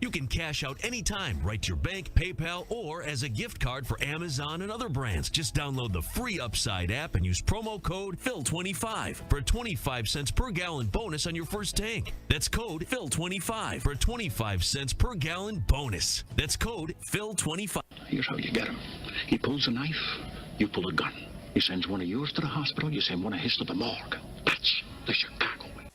You can cash out anytime right to your bank, PayPal, or as a gift card for Amazon and other brands. Just download the free Upside app and use promo code PHIL25 for a 25 cents per gallon bonus on your first tank. That's code PHIL25 for a 25 cents per gallon bonus. That's code PHIL25. Here's how you get him. He pulls a knife, you pull a gun. He sends one of yours to the hospital, you send one of his to the morgue. That's the Chicago way.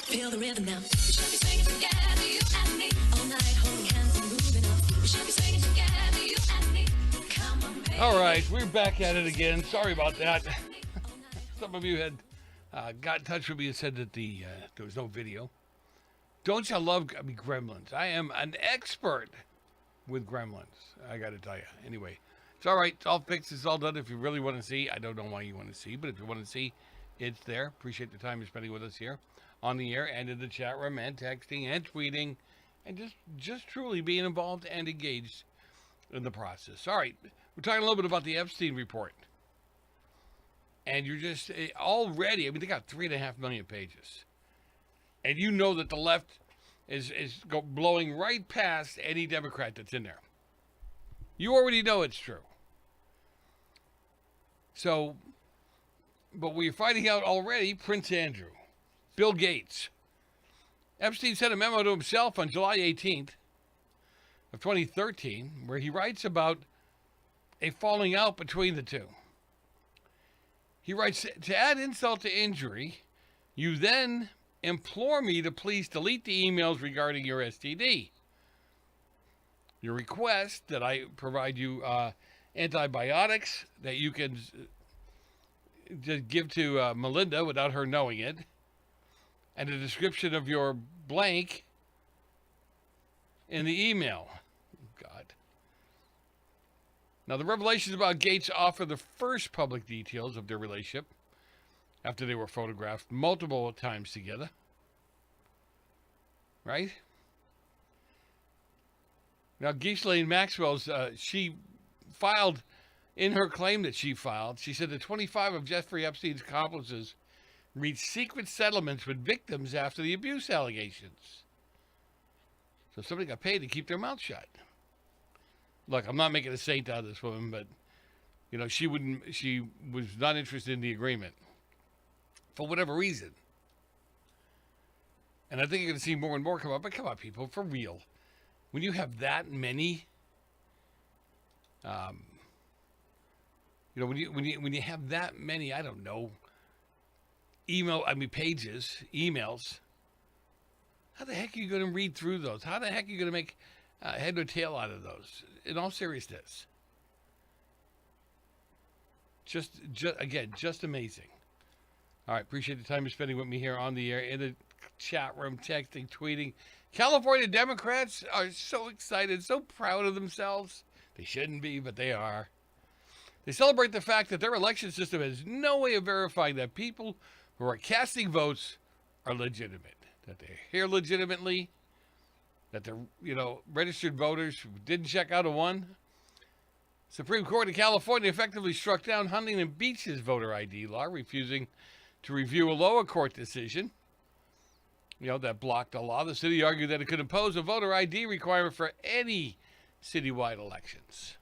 Feel the rhythm now. We should be singing together, you and me. All night, holding hands and moving on. We should be singing together, you and me. Come on, baby. All right, we're back at it again. Sorry about that. Some of you had got in touch with me and said that there was no video. Don't you love Gremlins? I am an expert with Gremlins, I got to tell you. Anyway, it's all right. It's all fixed. It's all done. If you really want to see, I don't know why you want to see, but if you want to see, it's there. Appreciate the time you're spending with us here on the air and in the chat room and texting and tweeting and just truly being involved and engaged in the process. All right, we're talking a little bit about the Epstein report. And you're just already, I mean, they got 3.5 million pages. And you know that the left is blowing right past any Democrat that's in there. You already know it's true. So, but we're finding out already, Prince Andrew, Bill Gates. Epstein sent a memo to himself on July 18th of 2013, where he writes about a falling out between the two. He writes, to add insult to injury, you then implore me to please delete the emails regarding your STD. Your request that I provide you antibiotics that you can just give to Melinda without her knowing it, and a description of your blank in the email. God. Now, the revelations about Gates offer the first public details of their relationship after they were photographed multiple times together. Right? Now, Ghislaine Maxwell's, she filed, in her claim that she filed, she said that 25 of Jeffrey Epstein's accomplices reached secret settlements with victims after the abuse allegations. So somebody got paid to keep their mouth shut. Look, I'm not making a saint out of this woman, but, you know, she was not interested in the agreement for whatever reason. And I think you're going to see more and more come up. But come on, people, for real. When you have that many, when you have that many, I don't know, emails, how the heck are you going to read through those? How the heck are you going to make head or tail out of those? In all seriousness. Just amazing. All right, appreciate the time you're spending with me here on the air, in the chat room, texting, tweeting. California Democrats are so excited, so proud of themselves. They shouldn't be, but they are. They celebrate the fact that their election system has no way of verifying that people who are casting votes are legitimate, that they're here legitimately, that they're, registered voters who didn't check out a one. Supreme Court of California effectively struck down Huntington Beach's voter ID law, refusing to review a lower court decision, that blocked the law. The city argued that it could impose a voter ID requirement for any citywide elections.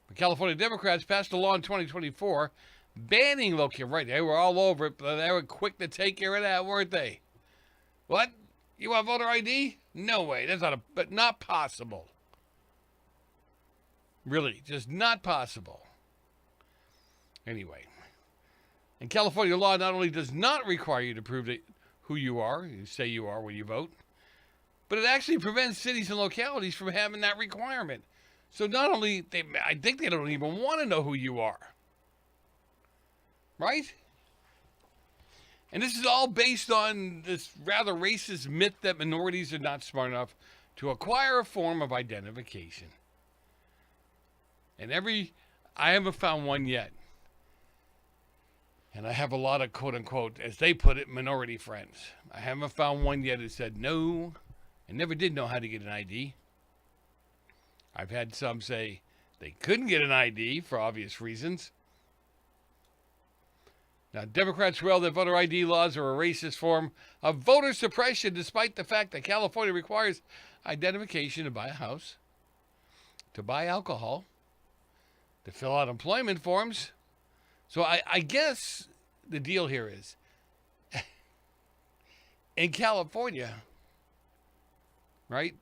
The California Democrats passed a law in 2024 banning location. Right, they were all over it, but they were quick to take care of that, weren't they? What? You want voter ID? No way. That's not possible. Really, just not possible. Anyway, and California law not only does not require you to prove that who you say you are when you vote, but it actually prevents cities and localities from having that requirement. So not only, I think they don't even want to know who you are. Right? And this is all based on this rather racist myth that minorities are not smart enough to acquire a form of identification. And I haven't found one yet. And I have a lot of, quote unquote, as they put it, minority friends. I haven't found one yet who said, no, I never did know how to get an ID. I've had some say they couldn't get an ID for obvious reasons. Now, Democrats wail that voter ID laws are a racist form of voter suppression, despite the fact that California requires identification to buy a house, to buy alcohol, to fill out employment forms. So I guess the deal here is, in California, right,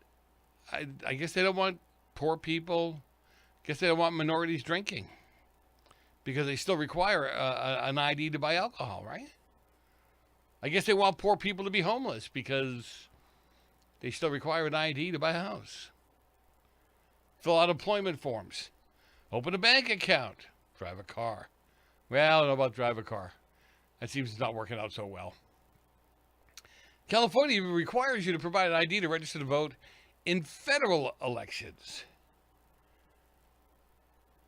I guess they don't want poor people, I guess they don't want minorities drinking, because they still require an ID to buy alcohol, right? I guess they want poor people to be homeless because they still require an ID to buy a house. Fill out employment forms. Open a bank account. Drive a car. Well, I don't know about drive a car. That seems not working out so well. California requires you to provide an ID to register to vote in federal elections.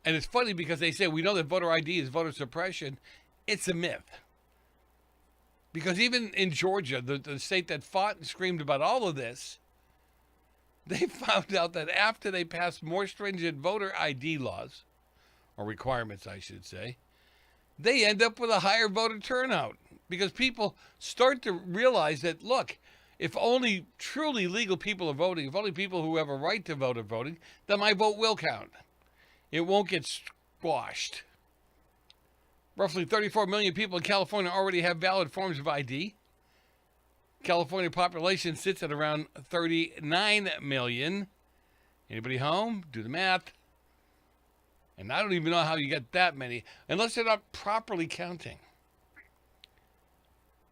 And it's funny because they say we know that voter ID is voter suppression. It's a myth. Because even in Georgia, the state that fought and screamed about all of this, they found out that after they passed more stringent voter ID laws, or requirements, I should say, they end up with a higher voter turnout. Because people start to realize that, look, if only truly legal people are voting, if only people who have a right to vote are voting, then my vote will count. It won't get squashed. Roughly 34 million people in California already have valid forms of ID. California population sits at around 39 million. Anybody home? Do the math. And I don't even know how you get that many, unless they're not properly counting.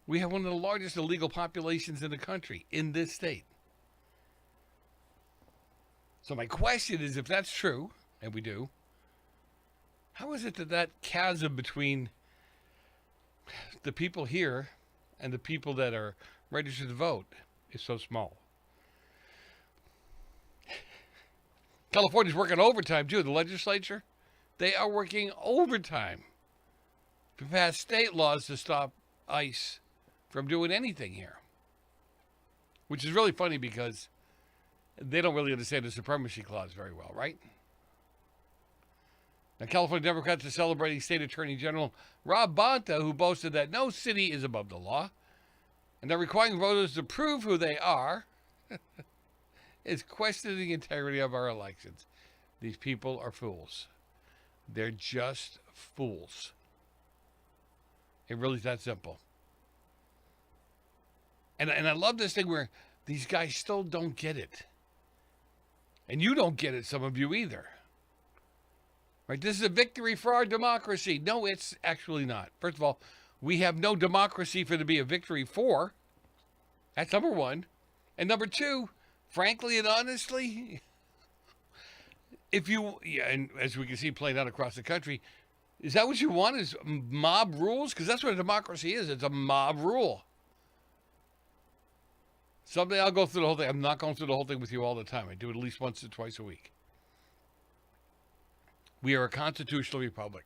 We have one of the largest illegal populations in the country, in this state. So my question is, if that's true, and we do, how is it that chasm between the people here and the people that are registered to vote is so small? California's working overtime, too. The legislature, they are working overtime to pass state laws to stop ICE from doing anything here. Which is really funny because they don't really understand the Supremacy Clause very well, right? Now, California Democrats are celebrating State Attorney General Rob Bonta, who boasted that no city is above the law, and they're requiring voters to prove who they are, is questioning the integrity of our elections. These people are fools. They're just fools. It really is that simple. And I love this thing where these guys still don't get it. And you don't get it, some of you either. Right? This is a victory for our democracy. No, it's actually not. First of all, we have no democracy for it to be a victory for. That's number one. And number two, frankly and honestly, if you, and as we can see playing out across the country, is that what you want, is mob rules? Because that's what a democracy is. It's a mob rule. Someday I'll go through the whole thing. I'm not going through the whole thing with you all the time. I do it at least once or twice a week. We are a constitutional republic.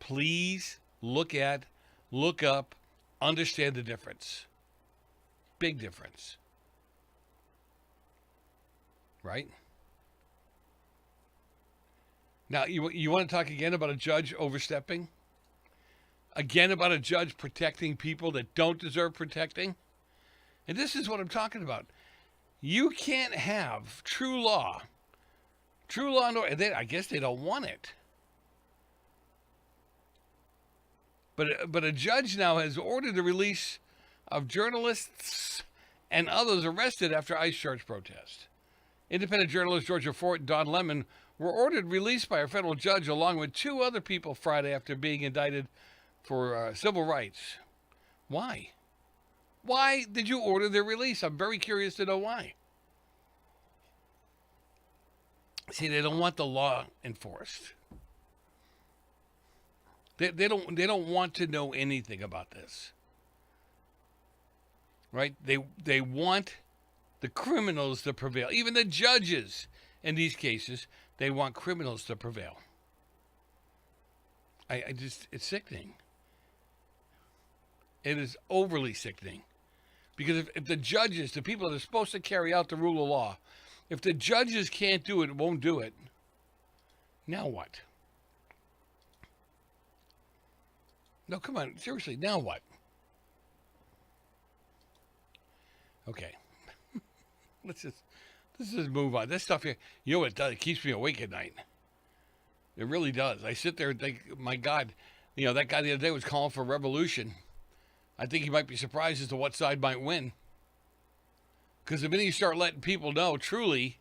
Please look up, understand the difference. Big difference. Right? Now, you want to talk again about a judge overstepping? Again about a judge protecting people that don't deserve protecting? And this is what I'm talking about. You can't have true law. True law and order. I guess they don't want it. But a judge now has ordered the release of journalists and others arrested after ICE charge protest. Independent journalist Georgia Fort and Don Lemon were ordered released by a federal judge along with two other people Friday after being indicted for civil rights. Why? Why did you order their release? I'm very curious to know why. See, they don't want the law enforced. They don't want to know anything about this. Right? They want the criminals to prevail. Even the judges in these cases, they want criminals to prevail. It's sickening. It is overly sickening. Because if the judges, the people that are supposed to carry out the rule of law, if the judges can't do it, won't do it, now what? No, come on. Seriously, now what? Okay. Let's just move on. This stuff here, you know what it does? It keeps me awake at night. It really does. I sit there and think, my God, that guy the other day was calling for revolution. I think he might be surprised as to what side might win. Because the minute you start letting people know, truly,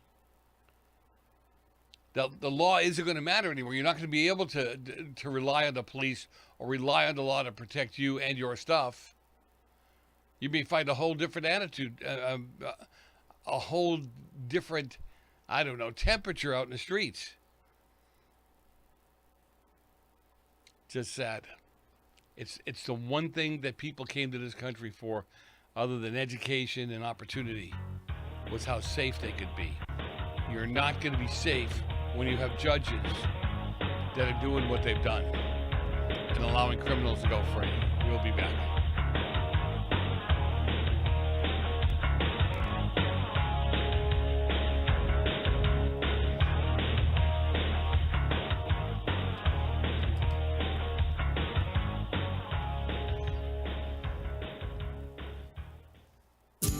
the law isn't going to matter anymore. You're not going to be able to rely on the police or rely on the law to protect you and your stuff. You may find a whole different attitude, a whole different, temperature out in the streets. Just sad. It's the one thing that people came to this country for, other than education and opportunity, was how safe they could be. You're not going to be safe when you have judges that are doing what they've done and allowing criminals to go free. We'll be back.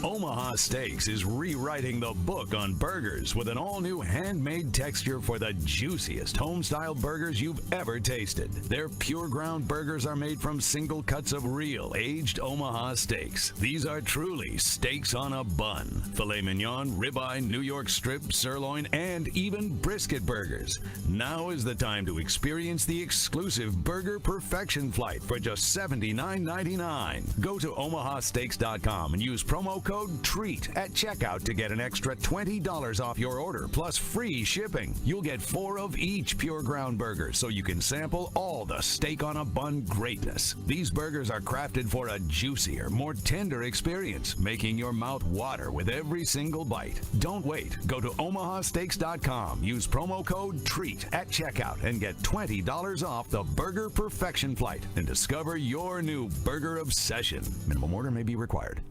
Omaha Steaks is rewriting the book on burgers with an all-new handmade texture for the juiciest home-style burgers you've ever tasted. Their pure ground burgers are made from single cuts of real, aged Omaha steaks. These are truly steaks on a bun. Filet mignon, ribeye, New York strip, sirloin, and even brisket burgers. Now is the time to experience the exclusive Burger Perfection Flight for just $79.99. Go to omahasteaks.com and use promo code TREAT at checkout to get an extra $20 off your order, plus free shipping. You'll get 4 of each pure ground burger, so you can sample all the steak on a bun greatness. These burgers are crafted for a juicier, more tender experience, making your mouth water with every single bite. Don't wait. Go to omahasteaks.com, use promo code TREAT at checkout, and get $20 off the Burger Perfection Flight and discover your new burger obsession. Minimum order may be required.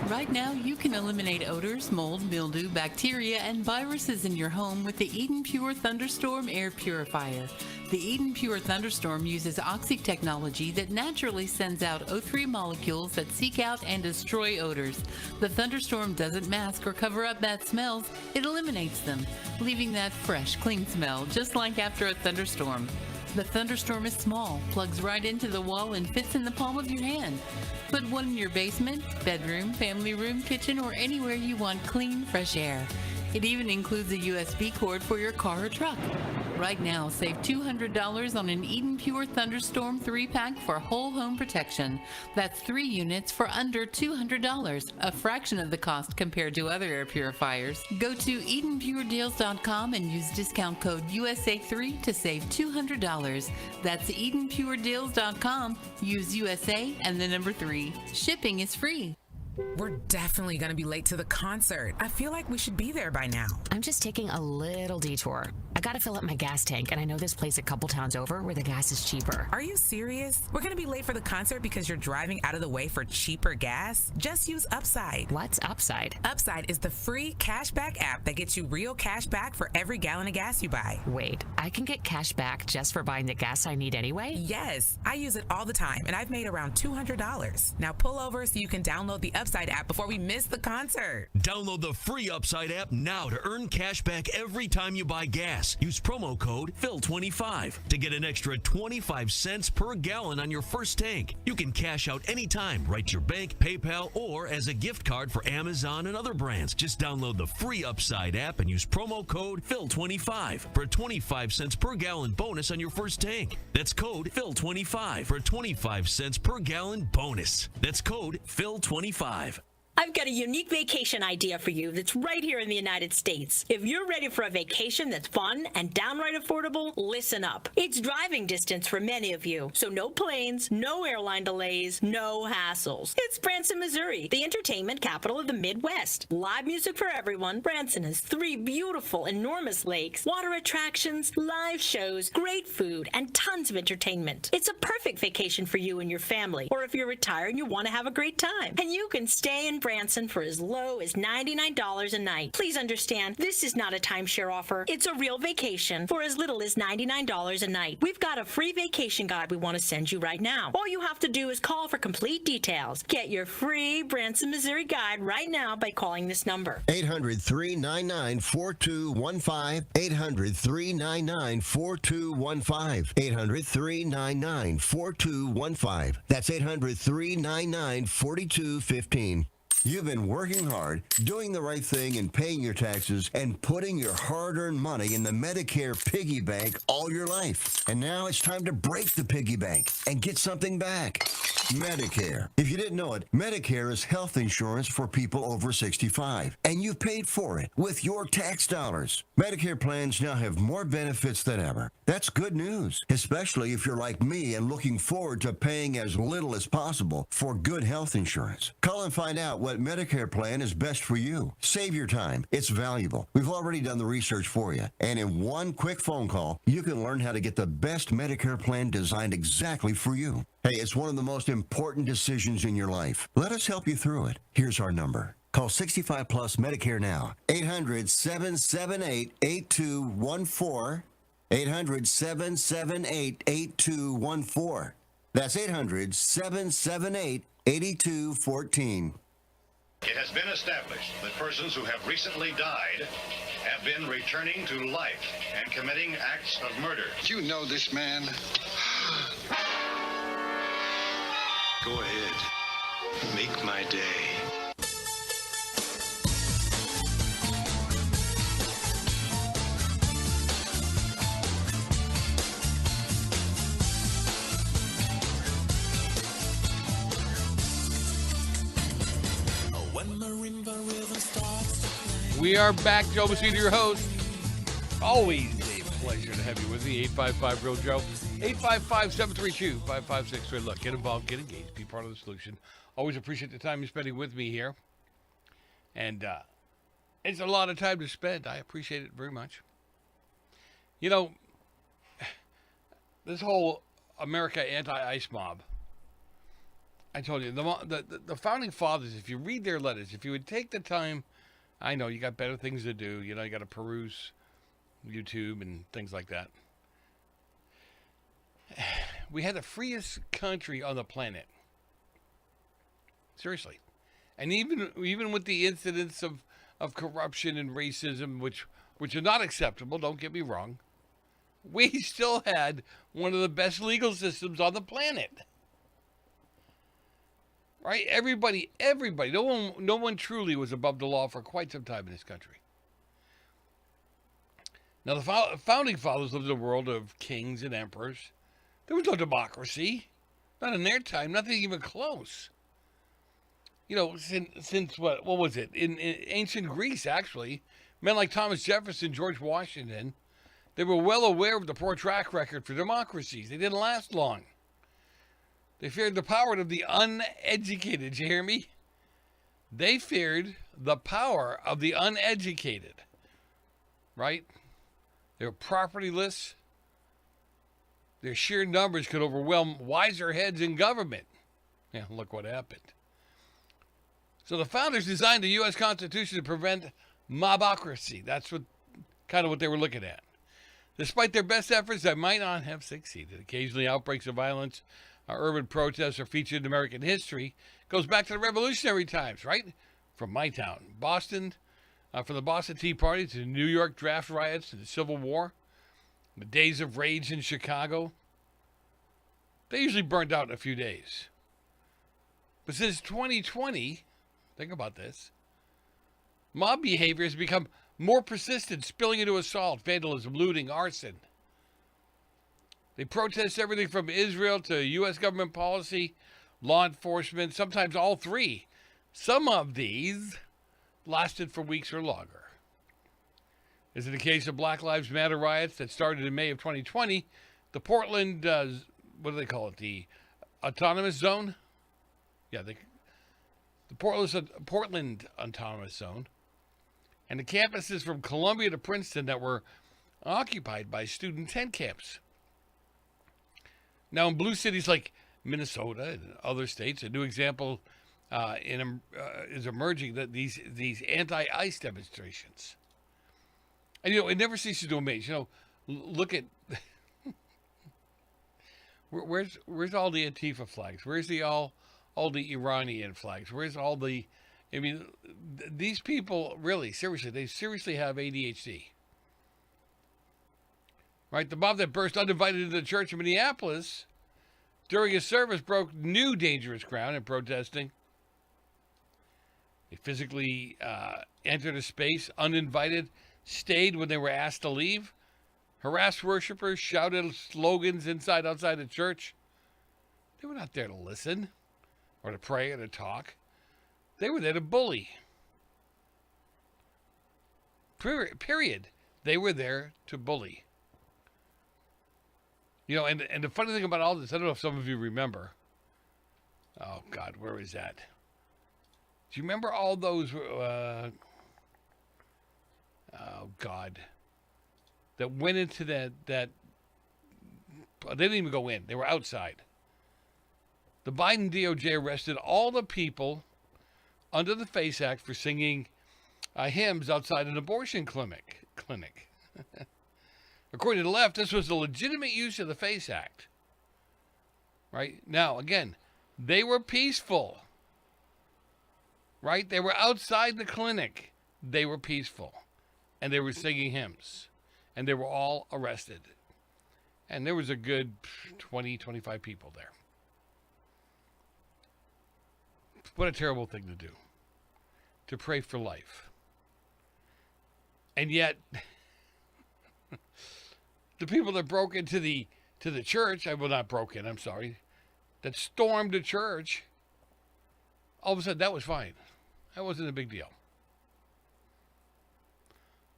Right now, you can eliminate odors, mold, mildew, bacteria, and viruses in your home with the Eden Pure Thunderstorm Air Purifier. The Eden Pure Thunderstorm uses oxy technology that naturally sends out O3 molecules that seek out and destroy odors. The Thunderstorm doesn't mask or cover up bad smells, it eliminates them, leaving that fresh, clean smell, just like after a thunderstorm. The Thunderstorm is small, plugs right into the wall, and fits in the palm of your hand. Put one in your basement, bedroom, family room, kitchen, or anywhere you want clean, fresh air. It even includes a USB cord for your car or truck. Right now, save $200 on an Eden Pure Thunderstorm 3-pack for whole home protection. That's 3 units for under $200, a fraction of the cost compared to other air purifiers. Go to EdenPureDeals.com and use discount code USA3 to save $200. That's EdenPureDeals.com. Use USA and the number 3. Shipping is free. We're definitely going to be late to the concert. I feel like we should be there by now. I'm just taking a little detour. I gotta fill up my gas tank, and I know this place a couple towns over where the gas is cheaper. Are you serious? We're going to be late for the concert because you're driving out of the way for cheaper gas? Just use Upside. What's Upside? Upside is the free cashback app that gets you real cash back for every gallon of gas you buy. Wait, I can get cash back just for buying the gas I need anyway? Yes, I use it all the time, and I've made around $200. Now pull over so you can download the Upside app before we miss the concert. Download the free Upside app now to earn cash back every time you buy gas. Use promo code PHIL25 to get an extra 25 cents per gallon on your first tank. You can cash out anytime, right to your bank, PayPal, or as a gift card for Amazon and other brands. Just download the free Upside app and use promo code PHIL25 for a 25 cents per gallon bonus on your first tank. That's code PHIL25 for a 25 cents per gallon bonus. That's code PHIL25. I've got a unique vacation idea for you that's right here in the United States. If you're ready for a vacation that's fun and downright affordable, listen up. It's driving distance for many of you, so no planes, no airline delays, no hassles. It's Branson, Missouri, the entertainment capital of the Midwest. Live music for everyone. Branson has 3 beautiful, enormous lakes, water attractions, live shows, great food, and tons of entertainment. It's a perfect vacation for you and your family, or if you're retired and you want to have a great time. And you can stay in Branson Branson for as low as $99 a night. Please understand, this is not a timeshare offer. It's a real vacation for as little as $99 a night. We've got a free vacation guide we want to send you right now. All you have to do is call for complete details. Get your free Branson, Missouri guide right now by calling this number. 800-399-4215. 800-399-4215. 800-399-4215. That's 800-399-4215. You've been working hard, doing the right thing and paying your taxes and putting your hard-earned money in the Medicare piggy bank all your life. And now it's time to break the piggy bank and get something back. Medicare. If you didn't know it, Medicare is health insurance for people over 65, and you paid for it with your tax dollars. Medicare plans now have more benefits than ever. That's good news, especially if you're like me and looking forward to paying as little as possible for good health insurance. Call and find out what Medicare plan is best for you. Save your time. It's valuable. We've already done the research for you, and in one quick phone call, you can learn how to get the best Medicare plan designed exactly for you. Hey, it's one of the most important decisions in your life. Let us help you through it. Here's our number. Call 65 Plus Medicare now. 800-778-8214. 800-778-8214. That's 800-778-8214. It has been established that persons who have recently died have been returning to life and committing acts of murder. You know this man. Go ahead. Make my day. We are back. Joe Messina, your host. Always a pleasure to have you with me. 855-REAL-JOE. 855-732-5563. Look, get involved, get engaged, be part of the solution. Always appreciate the time you're spending with me here. And it's a lot of time to spend. I appreciate it very much. You know, this whole America anti-ICE mob, I told you, the Founding Fathers, if you read their letters, if you would take the time, I know you got better things to do. You know, you got to peruse YouTube and things like that. We had the freest country on the planet. Seriously. And even with the incidents of corruption and racism, which are not acceptable, don't get me wrong, we still had one of the best legal systems on the planet. Right? Everybody, no one truly was above the law for quite some time in this country. Now, the Founding Fathers lived in a world of kings and emperors. There was no democracy. Not in their time, nothing even close. You know, since what was it? In ancient Greece, actually, men like Thomas Jefferson, George Washington, they were well aware of the poor track record for democracies. They didn't last long. They feared the power of the uneducated. Did you hear me? They feared the power of the uneducated. Right? They were propertyless. Their sheer numbers could overwhelm wiser heads in government. Yeah, look what happened. So the founders designed the U.S. Constitution to prevent mobocracy. That's what they were looking at. Despite their best efforts, they might not have succeeded. Occasionally, outbreaks of violence, urban protests are featured in American history. Goes back to the revolutionary times, right? From my town, Boston, from the Boston Tea Party to the New York draft riots and the Civil War, the days of rage in Chicago. They usually burned out in a few days. But since 2020, think about this, mob behavior has become more persistent, spilling into assault, vandalism, looting, arson. They protest everything from Israel to U.S. government policy, law enforcement, sometimes all three. Some of these lasted for weeks or longer. As in the case of Black Lives Matter riots that started in May of 2020, the Portland, what do they call it, the Autonomous Zone? Yeah, the Portland Autonomous Zone. And the campuses from Columbia to Princeton that were occupied by student tent camps. Now, in blue cities like Minnesota and other states, a new example is emerging, that these anti-ICE demonstrations. And it never ceases to amaze. Look at where's all the Antifa flags? Where's all the Iranian flags? Where's all the? I mean, these people really, seriously, they seriously have ADHD. Right? The mob that burst uninvited into the church in Minneapolis during a service broke new dangerous ground in protesting. They physically entered a space uninvited, stayed when they were asked to leave, harassed worshipers, shouted slogans outside the church. They were not there to listen or to pray or to talk. They were there to bully. Period. They were there to bully. And the funny thing about all this, I don't know if some of you remember. Oh, God, where is that? Do you remember all those, oh, God, that went into that, they didn't even go in. They were outside. The Biden DOJ arrested all the people under the FACE Act for singing hymns outside an abortion clinic. According to the left, this was a legitimate use of the FACE Act. Right? Now, again, they were peaceful. Right? They were outside the clinic. They were peaceful. And they were singing hymns. And they were all arrested. And there was a good 20, 25 people there. What a terrible thing to do. To pray for life. And yet, the people that broke into the church, not broke in, I'm sorry, that stormed the church, all of a sudden that was fine. That wasn't a big deal.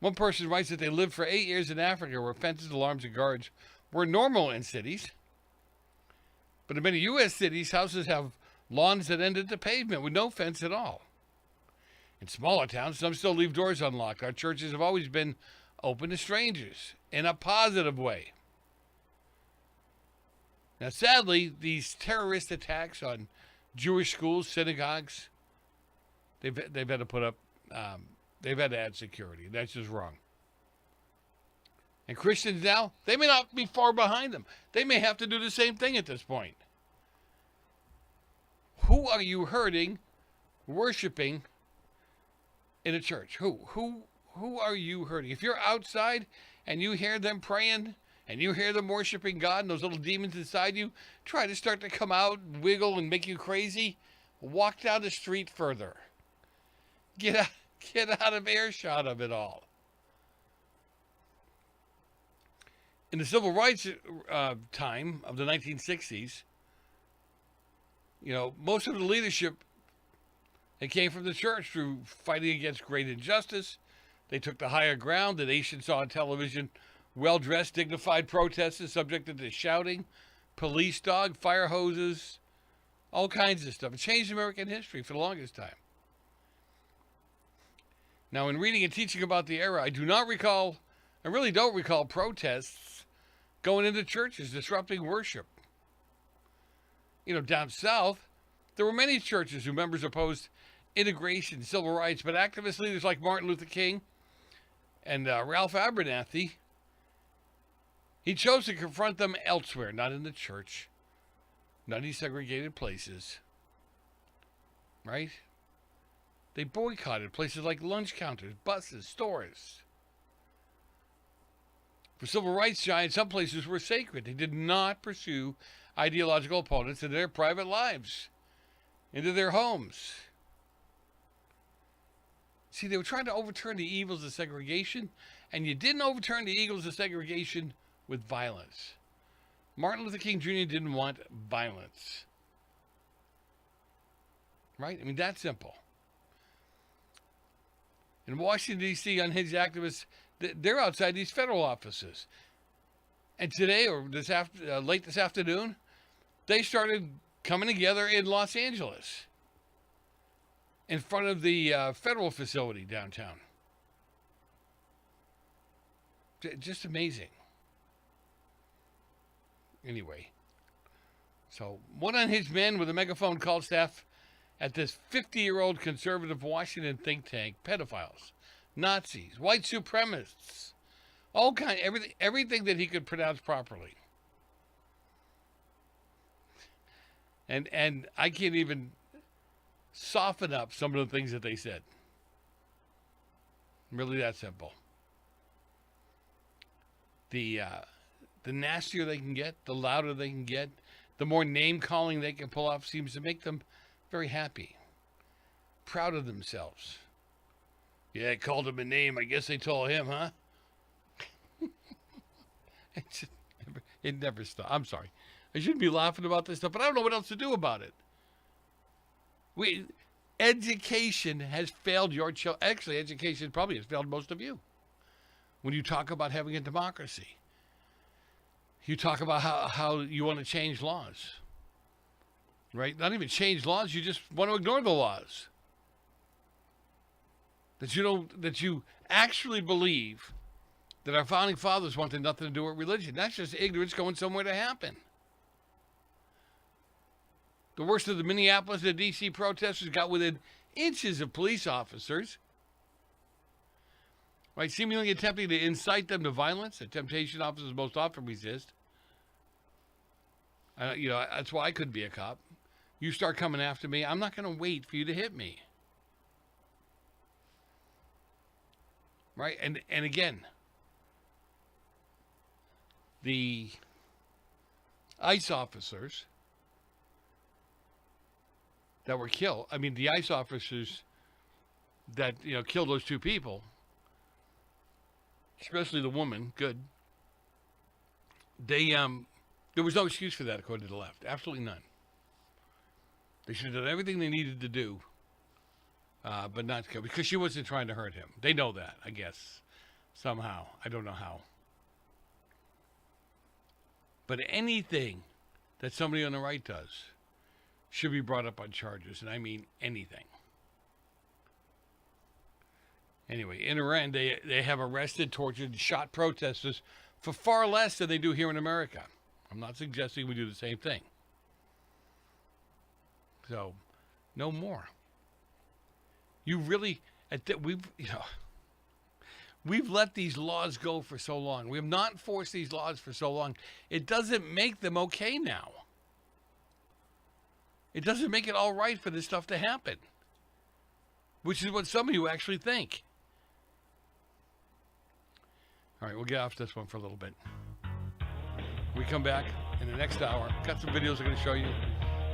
One person writes that they lived for 8 years in Africa where fences, alarms, and guards were normal in cities. But in many U.S. cities, houses have lawns that end at the pavement with no fence at all. In smaller towns, some still leave doors unlocked. Our churches have always been open to strangers in a positive way. Now, sadly, these terrorist attacks on Jewish schools, synagogues, they've had to put up, they've had to add security. That's just wrong. And Christians now, they may not be far behind them. They may have to do the same thing at this point. Who are you hurting, worshiping in a church? Who are you hurting? If you're outside and you hear them praying and you hear them worshiping God and those little demons inside you try to start to come out, wiggle, and make you crazy, walk down the street further. Get out of earshot of it all. In the civil rights time of the 1960s, most of the leadership, it came from the church through fighting against great injustice. They took the higher ground. The nation saw on television well-dressed, dignified protesters subjected to shouting, police dog, fire hoses, all kinds of stuff. It changed American history for the longest time. Now, in reading and teaching about the era, I really don't recall protests going into churches, disrupting worship. Down south, there were many churches whose members opposed integration, civil rights, but activist leaders like Martin Luther King and Ralph Abernathy, he chose to confront them elsewhere, not in the church, not in these segregated places, right? They boycotted places like lunch counters, buses, stores. For civil rights giants, some places were sacred. They did not pursue ideological opponents into their private lives, into their homes. See, they were trying to overturn the evils of segregation, and you didn't overturn the evils of segregation with violence. Martin Luther King Jr. didn't want violence. Right? I mean, that's simple. In Washington, D.C., unhinged activists, they're outside these federal offices. And today, or late this afternoon, they started coming together in Los Angeles in front of the federal facility downtown. Just amazing. Anyway, so one unhinged man with a megaphone called staff at this 50-year-old conservative Washington think tank, pedophiles, Nazis, white supremacists, everything that he could pronounce properly. And I can't even soften up some of the things that they said. Really that simple. The nastier they can get, the louder they can get, the more name-calling they can pull off seems to make them very happy, proud of themselves. Yeah, I called him a name. I guess they told him, huh? It never stops. I'm sorry. I shouldn't be laughing about this stuff, but I don't know what else to do about it. Education has failed your children. Actually, education probably has failed most of you. When you talk about having a democracy, you talk about how you want to change laws, right? Not even change laws. You just want to ignore the laws. That you actually believe that our founding fathers wanted nothing to do with religion. That's just ignorance going somewhere to happen. The worst of the Minneapolis and D.C. protesters got within inches of police officers, right? Seemingly attempting to incite them to violence. A temptation officers most often resist. That's why I couldn't be a cop. You start coming after me, I'm not going to wait for you to hit me. Right? And again, the ICE officers that were killed. I mean, the ICE officers that, killed those two people, especially the woman, good. There was no excuse for that, according to the left. Absolutely none. They should have done everything they needed to do, but not kill, because she wasn't trying to hurt him. They know that, I guess, somehow. I don't know how. But anything that somebody on the right does should be brought up on charges, and I mean anything. Anyway, in Iran, they have arrested, tortured, and shot protesters for far less than they do here in America. I'm not suggesting we do the same thing. So, no more. You really, we've let these laws go for so long. We have not enforced these laws for so long. It doesn't make them okay now. It doesn't make it all right for this stuff to happen, which is what some of you actually think. All right, we'll get off this one for a little bit. We come back in the next hour. Got some videos I'm going to show you.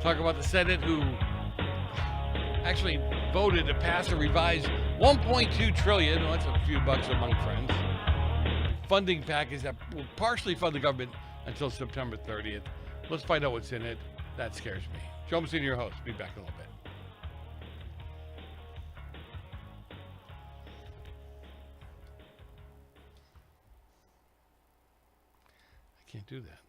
Talk about the Senate who actually voted to pass a revised $1.2 trillion. Well, that's a few bucks among friends. Funding package that will partially fund the government until September 30th. Let's find out what's in it. That scares me. Joe Messina, your host. Be back in a little bit. I can't do that.